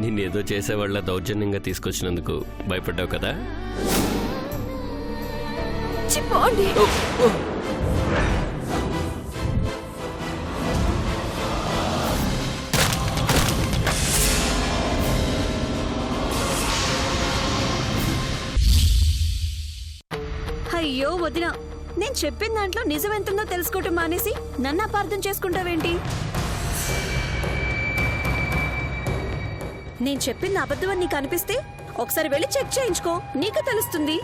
నిన్నేదో చేసేవాళ్ళ దౌర్జన్యంగా తీసుకొచ్చినందుకు భయపడ్డావు కదా. చెప్పండి. అయ్యో వదినా, నేను చెప్పిన దాంట్లో నిజమెంతుందో తెలుసుకోవటం మానేసి నన్ను అపార్థం చేసుకుంటావేంటి? నేను చెప్పింది అబద్ధమని నీకు అనిపిస్తే ఒకసారి వెళ్ళి చెక్ చేయించుకో, నీకు తెలుస్తుంది.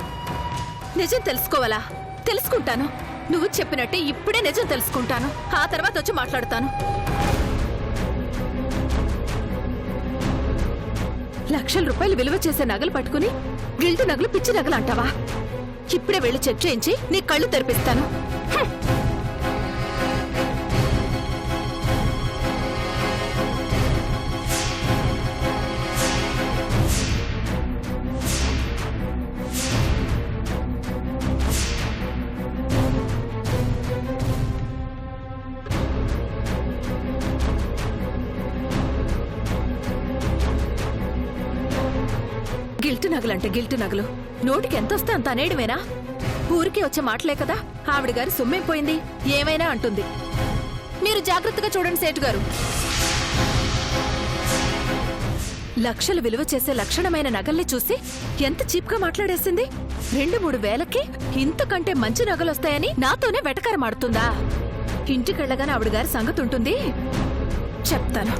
నిజం తెలుసుకోవాలా? తెలుసుకుంటాను. నువ్వు చెప్పినట్టే ఇప్పుడే నిజం తెలుసుకుంటాను. ఆ తర్వాత వచ్చి మాట్లాడతాను. లక్షల రూపాయలు విలువ చేసే నగలు పట్టుకుని గిల్టు నగలు పిచ్చి నగలు అంటావా? ఇప్పుడే వెళ్ళి చెక్ చేయించి నీ కళ్ళు తెరిపిస్తాను. గిల్టు నగలంటే గిల్టు నగలు నోటికి ఎంతొస్తే అంత అనేయడమేనా? ఊరికే వచ్చే మాటలే కదా. ఆవిడ గారి సొమ్మేపోయింది, ఏమైనా అంటుంది. మీరు జాగ్రత్తగా చూడండి సేటు గారు. లక్షలు విలువ చేసే లక్షణమైన నగల్ని చూసి ఎంత చీప్గా మాట్లాడేసింది. 2-3 వేలకి ఇంతకంటే మంచి నగలొస్తాయని నాతోనే వెటకారమాడుతుందా? ఇంటికెళ్ళగానే ఆవిడ గారి సంగతి ఉంటుంది, చెప్తాను.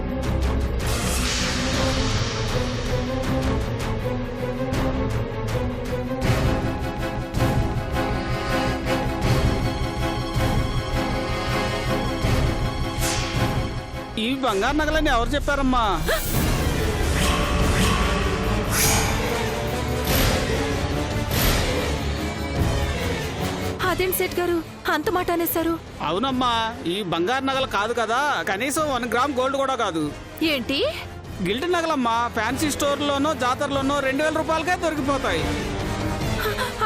ఈ బంగారు నగలని ఎవరు చెప్పారమ్మా? అదేంటి సేట్ గారు అంత మాట అనేశారు? అవునమ్మా, ఈ బంగారు నగలు కాదు కదా, కనీసం 1 గ్రామ్ గోల్డ్ కూడా కాదు. ఏంటి? గిల్ట్ నగలమ్మా. ఫ్యాన్సీ స్టోర్లోనో జాతరలోనో 2000 రూపాయలకే దొరికిపోతాయి.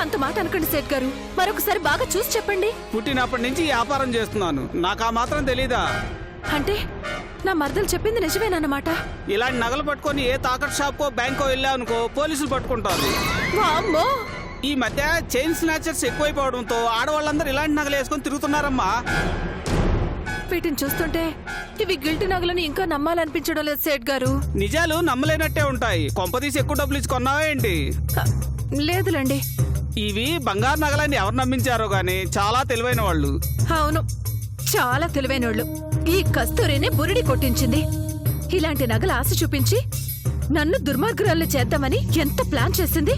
అంత మాట అనకండి సేట్ గారు, మరొకసారి బాగా చూసి చెప్పండి. పుట్టినప్పటి నుంచి వ్యాపారం చేస్తున్నాను, నాకు ఆ మాత్రం తెలీదా? అంటే నా మరదలు చెప్పింది నిజమేనన్నమాట? ఇలాంటి నగలు పట్టుకొని ఏ తాకట్టు షాప్కో బ్యాంకో వెళ్ళావనుకో పోలీసులు పట్టుకుంటారు. వామ్మో! ఈ మధ్య చైన్ స్నాచర్స్ ఎక్కువైపోవడంతో ఆడవాళ్ళందరూ ఇలాంటి నగలు వేసుకొని తిరుగుతున్నారమ్మా. వీటిని చూస్తుంటే ఇవి గిల్ట్ నగలని ఇంకా నమ్మాలనిపించడం లేదు సేట్ గారు. నిజాలు నమ్మలేనట్టే ఉంటాయి. కొంపదీసి ఎక్కువ డబ్బులు ఇచ్చి కొన్నావా ఏంటి? లేదులండి. ఇవి బంగారు నగలని ఎవరు నమ్మించారో గానీ చాలా తెలివైన వాళ్ళు. అవును, చాలా తెలివైనోళ్ళు. ఈ కస్తూరిని బురిడి కొట్టించింది. ఇలాంటి నగలు ఆశ చూపించి నన్ను దుర్మార్గురాలు చేద్దామని ఎంత ప్లాన్ చేసింది.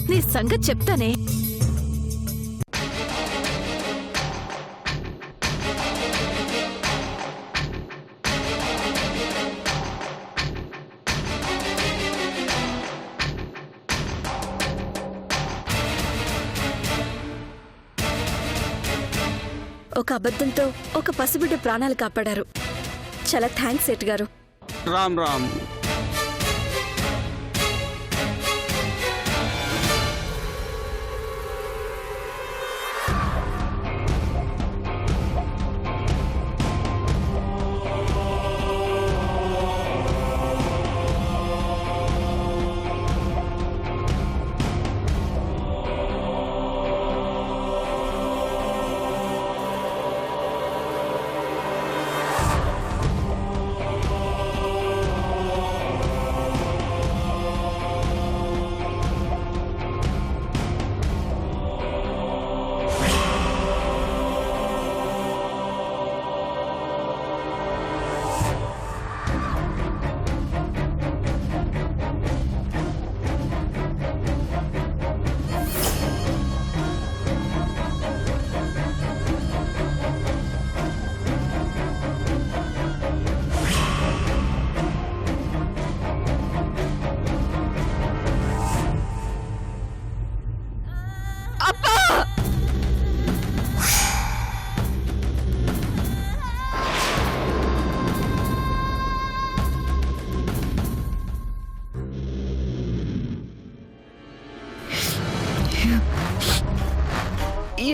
నీ సంగతి చెప్తానే. ఒక అబద్ధంతో ఒక పసిబిడ్డ ప్రాణాలు కాపాడారు. చాలా థ్యాంక్స్ సేట్ గారు. రామ్ రామ్.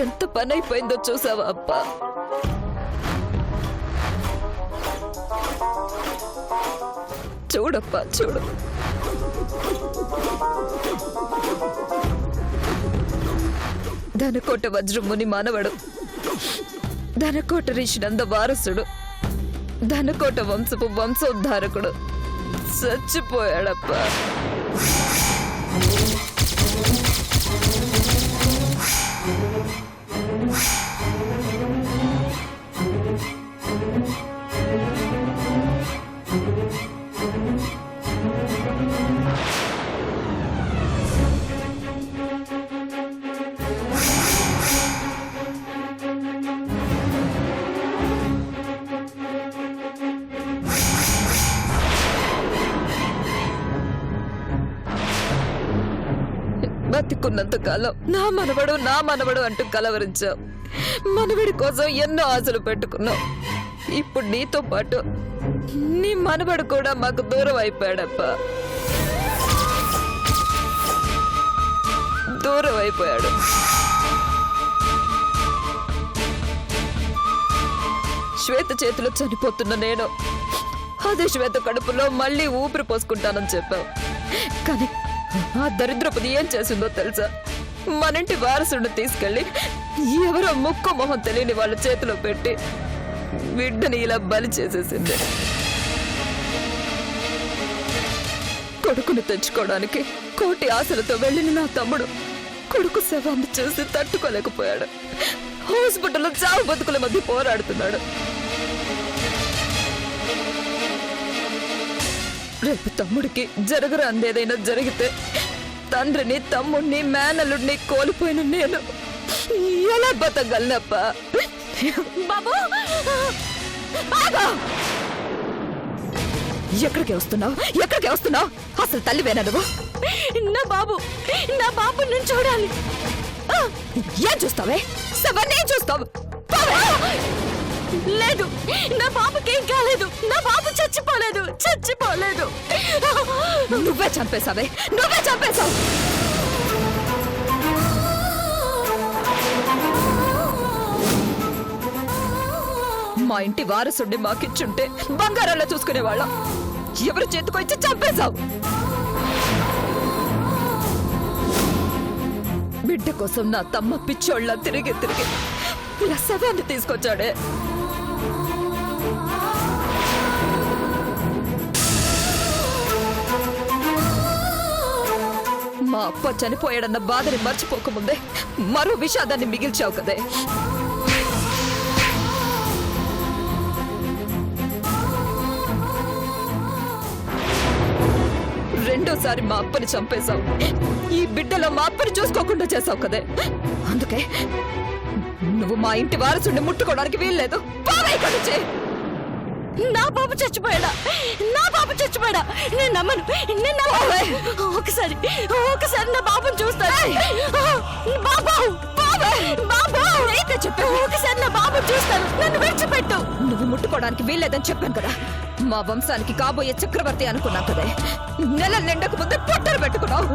ఎంత పని అయిపోయిందో చూసావా అబ్బా. చూడప్పా చూడు. ధనకోట వజ్రముని మానవడు, ధనకోట ఋషినంద వారసుడు, ధనకోట వంశపు వంశోద్ధారకుడు చచ్చిపోయాడప్పా. బతికున్నంత కాలం నా మనవడు అంటూ కలవరించావు. మనవడి కోసం ఎన్నో ఆశలు పెట్టుకున్నావు. ఇప్పుడు నీతో పాటు నీ మనవడు కూడా మాకు దూరం అయిపోయాడప్పా. దూరం అయిపోయాడు. శ్వేత చేతిలో చనిపోతున్న నేను అదే శ్వేత కడుపులో మళ్ళీ ఊపిరి పోసుకుంటానని చెప్పావు. కానీ ఆ దరిద్రపది ఏం చేసిందో తెలుసా? మనింటి వారసుడిని తీసుకెళ్లి ఎవరో ముక్కు మొహం తెలియని వాళ్ళ చేతిలో పెట్టి బిడ్డని ఇలా బలి చేసేసింది. కొడుకుని తెచ్చుకోవడానికి కోటి ఆశలతో వెళ్ళిన నా తమ్ముడు కొడుకు శవాన్ని చూసి తట్టుకోలేకపోయాడు. హాస్పిటల్లో చావు బతుకుల మధ్య పోరాడుతున్నాడు. రేపు తమ్ముడికి జరగరాందేదైనా జరిగితే తండ్రిని తమ్ముడిని మేనల్లుడిని కోల్పోయిన నేను ఎలా బతకగలనప్పా? బాబు ఎక్కడికి వస్తున్నావు? అసలు తల్లివేనా నువ్వు? నా బాబు నేను చూడాలి. ఏం చూస్తావే? సవన్నీ ఏం చూస్తావు? లేదు, నా బాబుకేం కాలేదు. నా బాబు చచ్చిపోలేదు. నువ్వే చంపేశావు. మా ఇంటి వారసుడిని మాకిచ్చుంటే బంగారాల్లో చూసుకునేవాళ్ళం. ఎవరు చేతికో ఇచ్చి చంపేశావు. బిడ్డ కోసం నా తమ్మ పిచ్చోళ్ళ తిరిగి ఇలా శవాన్ని తీసుకొచ్చాడే. మా అప్ప చనిపోయాడన్న బాధని మర్చిపోకముందే మరో విషాదాన్ని మిగిల్చావు కదే. రెండోసారి మా అప్పని చంపేశావు. ఈ బిడ్డలో మా అప్పని చూసుకోకుండా చేశావు కదే. అందుకే నువ్వు మా ఇంటి వారసుడిని ముట్టుకోవడానికి వీల్లేదు. నా బాబు చచ్చిపోయాడా? నేను నమ్మను. ఒకసారి నా బాబుని చూస్తాను. ఒకసారి నా బాబుని చూస్తాను. నన్ను విడిచిపెట్టు. నువ్వు ముట్టుకోవడానికి వీల్లేదని చెప్పాను కదా. మా వంశానికి కాబోయే చక్రవర్తి అనుకున్నాం కదే. నెల నిండకు ముందే పొట్టలు పెట్టుకున్నావు.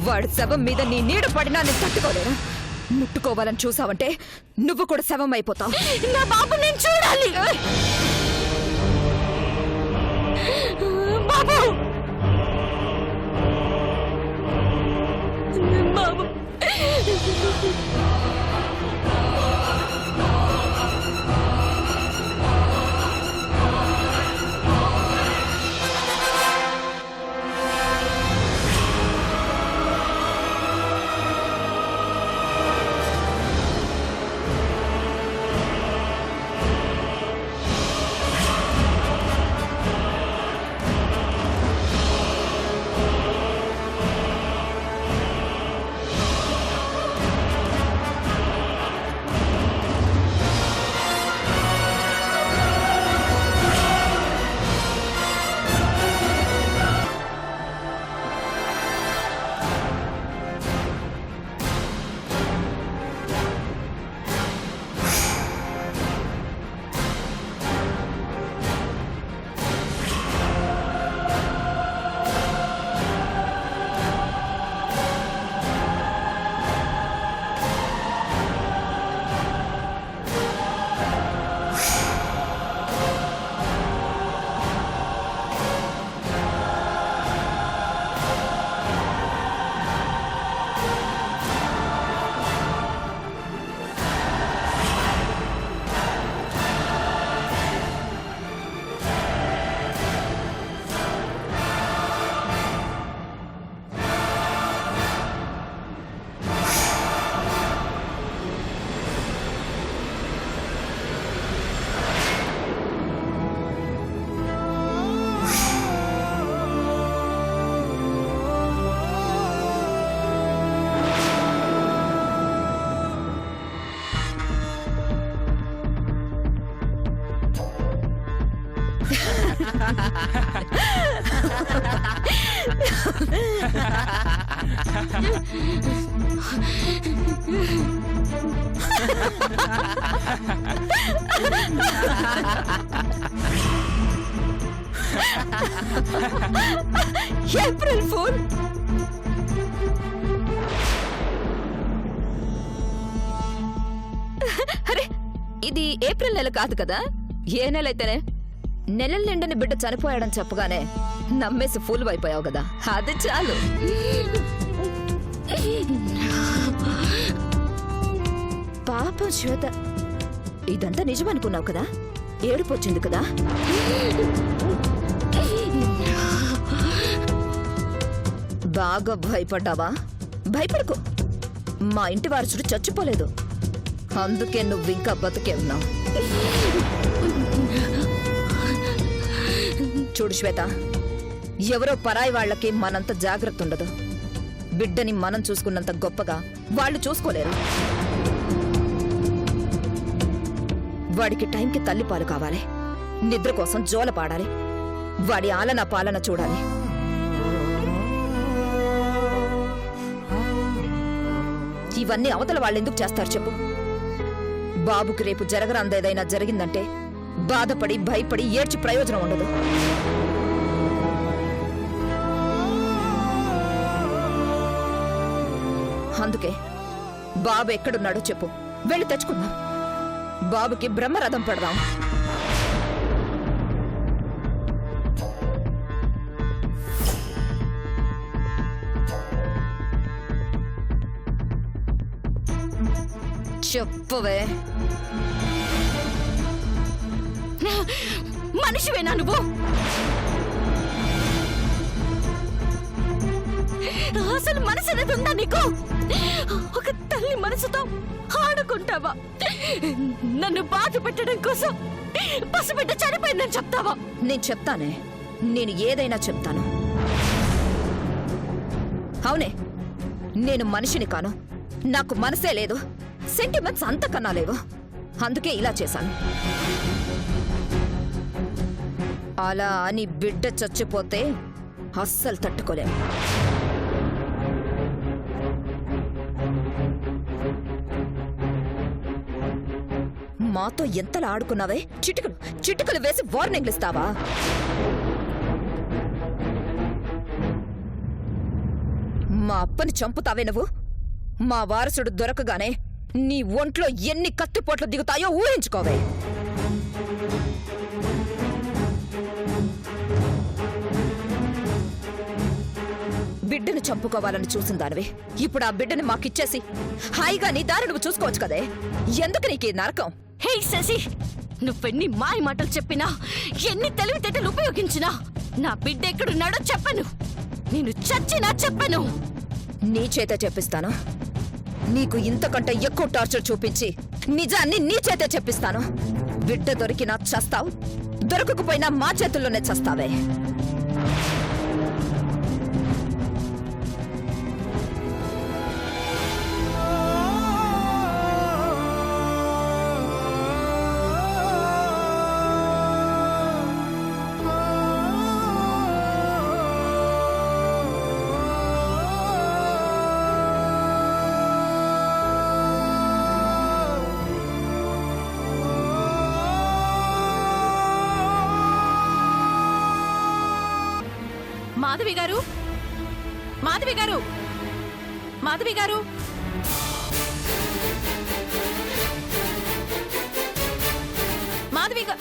వాడి శవం మీద నీ నీడ పడినా నేను తట్టుకోలేను. ముట్టుకోవాలని చూసావంటే నువ్వు కూడా శవం అయిపోతావు. నా బాబు నేను చూడాలి. బాబు బాబు ఏప్రిల్ ఫూల్. అరే, ఇది ఏప్రిల్ నెల కాదు కదా? ఏ నెల అయితేనే? నెలల నిండని బిడ్డ చనిపోయాడని చెప్పగానే నమ్మేసి ఫుల్ అయిపోయావు కదా, అది చాలు. పాపం శ్వేత, ఇదంతా నిజమనుకున్నావు కదా? ఏడుపు వచ్చింది కదా? బాగా భయపడ్డావా? భయపడకు, మా ఇంటి వారసుడు చచ్చిపోలేదు, అందుకే నువ్వు ఇంకా బతికే ఉన్నావు. చూడు శ్వేత, ఎవరో పరాయి వాళ్ళకి మనంత జాగ్రత్త ఉండదు. బిడ్డని మనం చూసుకున్నంత గొప్పగా వాళ్ళు చూసుకోలేరు. వాడికి టైంకి తల్లిపాలు కావాలి, నిద్ర కోసం జోల పాడాలి, వాడి ఆలన పాలన చూడాలి. ఇవన్నీ అవతల వాళ్ళెందుకు చేస్తారు చెప్పు? బాబుకి రేపు జరగరాందేదైనా జరిగిందంటే బాధపడి భయపడి ఏడ్చి ప్రయోజనం ఉండదు. అందుకే బాబు ఎక్కడున్నాడో చెప్పు, వెళ్ళి తెచ్చుకుందాం. బాబుకి బ్రహ్మరథం పెడదాం. చెప్పవే. మనిషివేనా నువ్వు? అసలు మనసు అనేది ఉందా నీకు? ఒక తల్లి మనసుతో ఆడుకుంటావా? నన్ను బాధ పెట్టడం కోసం పసిబిడ్డ చనిపోయిందని చెప్తావా? నేను చెప్తానే, నేను ఏదైనా చెప్తాను. అవునే, నేను మనిషిని కాను, నాకు మనసే లేదు, సెంటిమెంట్స్ అంతకన్నా లేవు, అందుకే ఇలా చేశాను. అలా అని బిడ్డ చచ్చిపోతే అస్సలు తట్టుకోలేను. మాతో ఎంతలా ఆడుకున్నావే? చిటికలు చిటికలు వేసి వార్నింగ్లు ఇస్తావా? మా అప్పని చంపుతావే నువ్వు? మా వారసుడు దొరకగానే నీ ఒంట్లో ఎన్ని కత్తిపోట్లు దిగుతాయో ఊహించుకోవే. బిడ్డను చంపుకోవాలని చూసిందానివి, ఇప్పుడు ఆ బిడ్డని మాకిచ్చేసి హాయిగా నీ దారి నువ్వు చూసుకోవచ్చు కదే. ఎందుకు నీకు ఈ నరకం? హే శశి, నువ్వెన్ని మాయ మాటలు చెప్పినా, ఎన్ని తెలివితేటలు ఉపయోగించినా నా బిడ్డ ఎక్కడున్నాడో చెప్పను. నేను చచ్చినా చెప్పను. నీ చేత చెప్పిస్తాను. నీకు ఇంతకంటే ఎక్కువ టార్చర్ చూపించి నిజాన్ని నీ చేతే చెప్పిస్తాను. బిడ్డ దొరికినా చస్తావు, దొరకకపోయినా మా చేతుల్లోనే చస్తావే. మాధవి గారు, మాధవి గారు, మాధవి గారు, మాధవి గారు.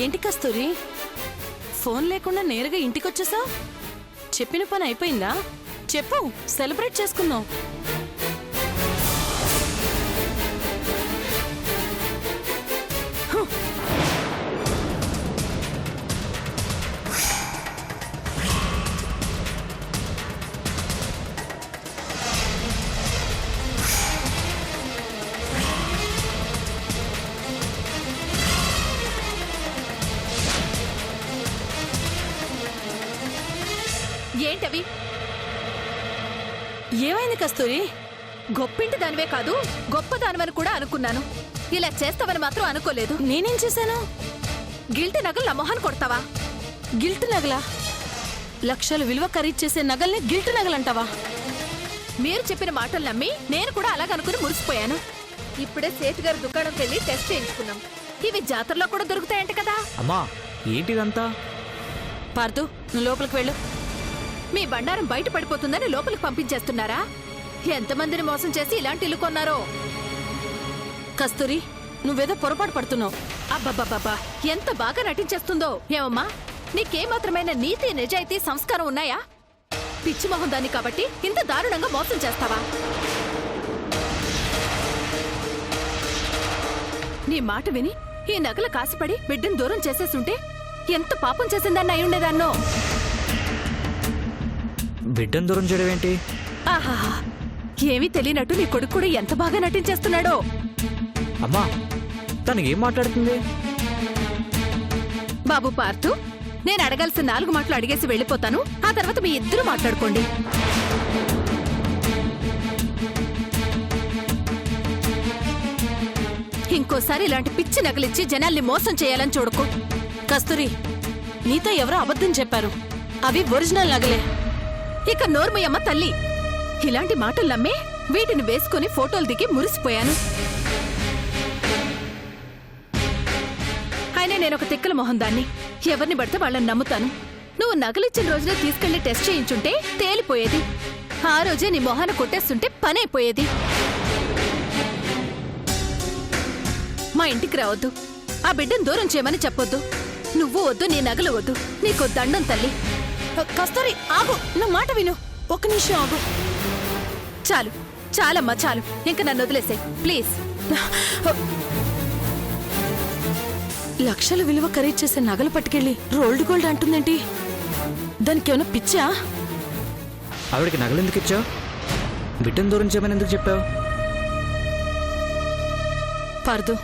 ఏంటి కస్తూరి, ఫోన్ లేకుండా నేరుగా ఇంటికొచ్చేసా? చెప్పిన పని అయిపోయిందా? చెప్పు, సెలబ్రేట్ చేసుకుందాం. ఏంటవి? ఏమైంది కస్తూరి? గొప్పింటి దానివే కాదు, గొప్ప దానివని కూడా అనుకున్నాను. ఇలా చేస్తావని మాత్రం అనుకోలేదు. నేనేం చేశాను? గిల్ట్ నగలు నా మొహాన్ని కొడతావా? గిల్ట్ నగలా? లక్షలు విలువ ఖరీదు చేసే నగల్ని గిల్ట్ నగలంటావా? మీరు చెప్పిన మాటలు నమ్మి నేను కూడా అలాగనుకుని మురిసిపోయాను. ఇప్పుడే సేటు గారి దుకాణంకి వెళ్ళి టెస్ట్ చేయించుకున్నాం. ఇవి జాతరలో కూడా దొరుకుతాయంట కదా. అమ్మా ఏంటిదంతా? పార్దు, నువ్వు లోపలికి వెళ్ళు. మీ బండారం బయట పడిపోతుందని లోపలికి పంపించేస్తున్నారా? ఎంతమందిని మోసం చేసి ఇలాంటి ఇల్లు కొన్నారో. కస్తూరి, నువ్వేదో పొరపాటు పడుతున్నావు. అబ్బబ్బబ్బబ్బా, ఎంత బాగా నటించేస్తుందో. ఏమమ్మా, నీకేమాత్రమైన నీతి, నిజాయితీ, సంస్కారం ఉన్నాయా? పిచ్చి మొహం దాన్ని కాబట్టి ఇంత దారుణంగా మోసం చేస్తావా? నీ మాట విని ఈ నగల కాసిపడి బిడ్డను దూరం చేసేస్తుంటే ఎంత పాపం చేసిందాన్ని అయి ఉండేదాన్నో. బిడ్డను దూరం చేయడం ఏంటి? ఆహాహా, ఏమీ తెలియనట్టు నీ కొడుకు కూడా ఎంత బాగా నటించేస్తున్నాడో. అమ్మా తనకేం మాట్లాడుతుంది? బాబు పార్థు, నేను అడగాల్సిన 4 మాటలు అడిగేసి వెళ్ళిపోతాను. ఆ తర్వాత మీ ఇద్దరు మాట్లాడుకోండి. ఇంకోసారి ఇలాంటి పిచ్చి నగలిచ్చి జనాల్ని మోసం చేయాలని చూడకు. కస్తూరి, నీతో ఎవరో అబద్ధం చెప్పారు. అవి ఒరిజినల్ నగలే. ఇక నోర్మయ్యమ్మ తల్లి, ఇలాంటి మాటలు నమ్మే వీటిని వేసుకుని ఫోటోలు దిగి మురిసిపోయాను. అయినా నేనొక తిక్కల మొహం దాన్ని. ఎవరిని పడితే వాళ్ళని నమ్ముతాను. నువ్వు నగలిచ్చిన రోజునే తీసుకెళ్లి టెస్ట్ చేయించుంటే తేలిపోయేది. ఆ రోజే నీ మొహాన్ని కొట్టేస్తుంటే పనైపోయేది. మా ఇంటికి రావద్దు. ఆ బిడ్డను దూరం చేయమని చెప్పొద్దు. నువ్వు వద్దు, నీ నగలు వద్దు. నీకో దండం తల్లి. కస్తూరి, ఆగు, నా మాట విను. ఒక్క నిమిషం ఆగు. చాలు, చాలమ్మా, చాలు. ఇంక నన్ను వదిలేసే ప్లీజ్. లక్షల విలువ ఖరీదు చేసే నగలు పట్టుకెళ్ళి రోల్డ్ గోల్డ్ అంటుందేంటి? దానికి ఏమైనా పిచ్చా? ఆవిడకి నగలు ఎందుకు ఇచ్చావు? బిడ్డను దూరం చేయమని ఎందుకు చెప్పావు? పార్దు,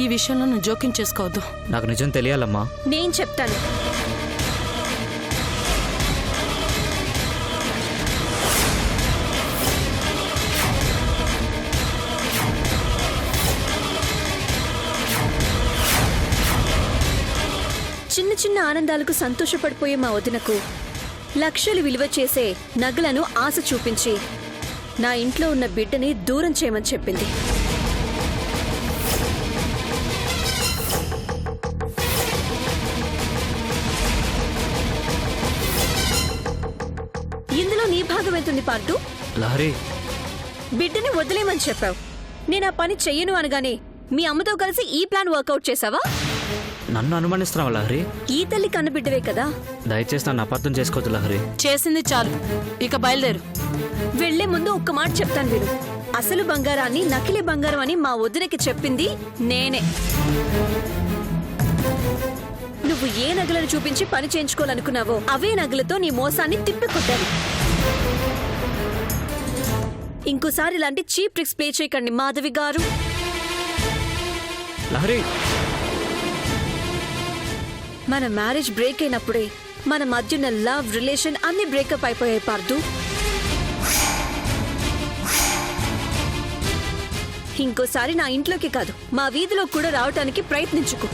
ఈ విషయంలో నువ్వు జోక్యం చేసుకోవద్దు. నాకు నిజం తెలియాలమ్మా. నేను చెప్తాను. చిన్న చిన్న ఆనందాలకు సంతోషపడిపోయే మా వదినకు లక్షలు విలువ చేసే నగలను ఆశ చూపించి నా ఇంట్లో ఉన్న బిడ్డని దూరం చేయమని చెప్పింది. ఇందులో నీ భాగం ఎంతుంది పార్దు? లహరి, బిడ్డని వదిలేమని చెప్పావు. నేను ఆ పని చెయ్యను అనగానే మీ అమ్మతో కలిసి ఈ ప్లాన్ వర్కౌట్ చేసావా? నన్ను అనుమానిస్తున్నావా లహరి? ఈ తల్లి కన్నబిడ్డవే కదా. దయచేసి నన్ను అపార్థం చేసుకోవద్దు లహరి. చేసింది చాలు, ఇక బయలుదేరు. వెళ్లే ముందు ఒక్క మాట చెప్తాను విను. అసలు బంగారాన్ని నకిలీ బంగారం అని మా వదినకి చెప్పింది నేనే. నువ్వు ఏ నగలను చూపించి పని చేయించుకోవాలనుకున్నావో అవే నగలతో నీ మోసాన్ని తిప్పికొట్టాను. ఇంకోసారి ఇలాంటి చీప్ ట్రిక్స్ ప్లే చేయకండి మాధవి గారు. లహరి, మన మ్యారేజ్ బ్రేక్ అయినప్పుడే మన మధ్యన లవ్ రిలేషన్ అన్ని బ్రేకప్ అయిపోయాయి పార్దు. ఇంకోసారి నా ఇంట్లోకి కాదు మా వీధిలో కూడా రావటానికి ప్రయత్నించుకో.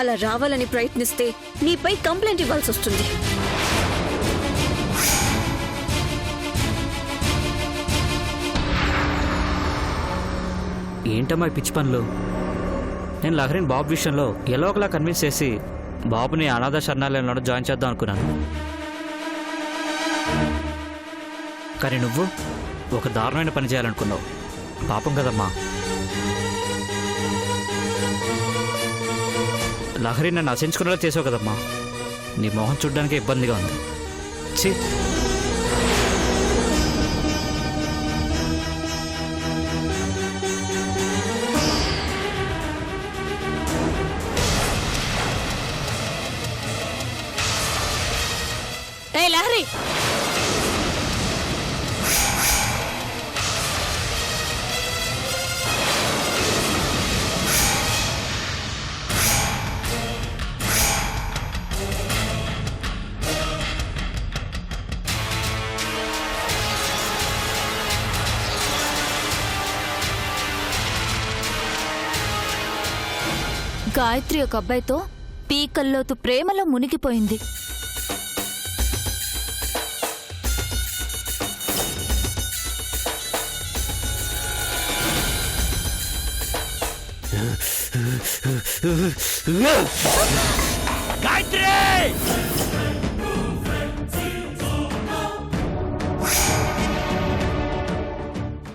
అలా రావాలని ప్రయత్నిస్తే నీపై కంప్లైంట్ ఇవ్వాల్సి వస్తుంది. ఏంటమ్మా ఈ పిచ్చి పనులు? నేను లహరిని బాబు విషయంలో ఎలా ఒకలా కన్విన్స్ చేసి బాబుని అనాథ శరణాలయంలో జాయిన్ చేద్దాం అనుకున్నాను. కానీ నువ్వు ఒక దారుణమైన పని చేయాలనుకున్నావు. పాపం కదమ్మా. లహరి నన్ను అసహించుకునేలా చేసావు కదమ్మా. నీ మొహం చూడ్డానికి ఇబ్బందిగా ఉంది. ఛీ, ఏ లహరి, గాయత్రి ఒక అబ్బాయితో పీకల్లోతు ప్రేమలో మునిగిపోయింది. గాయత్రి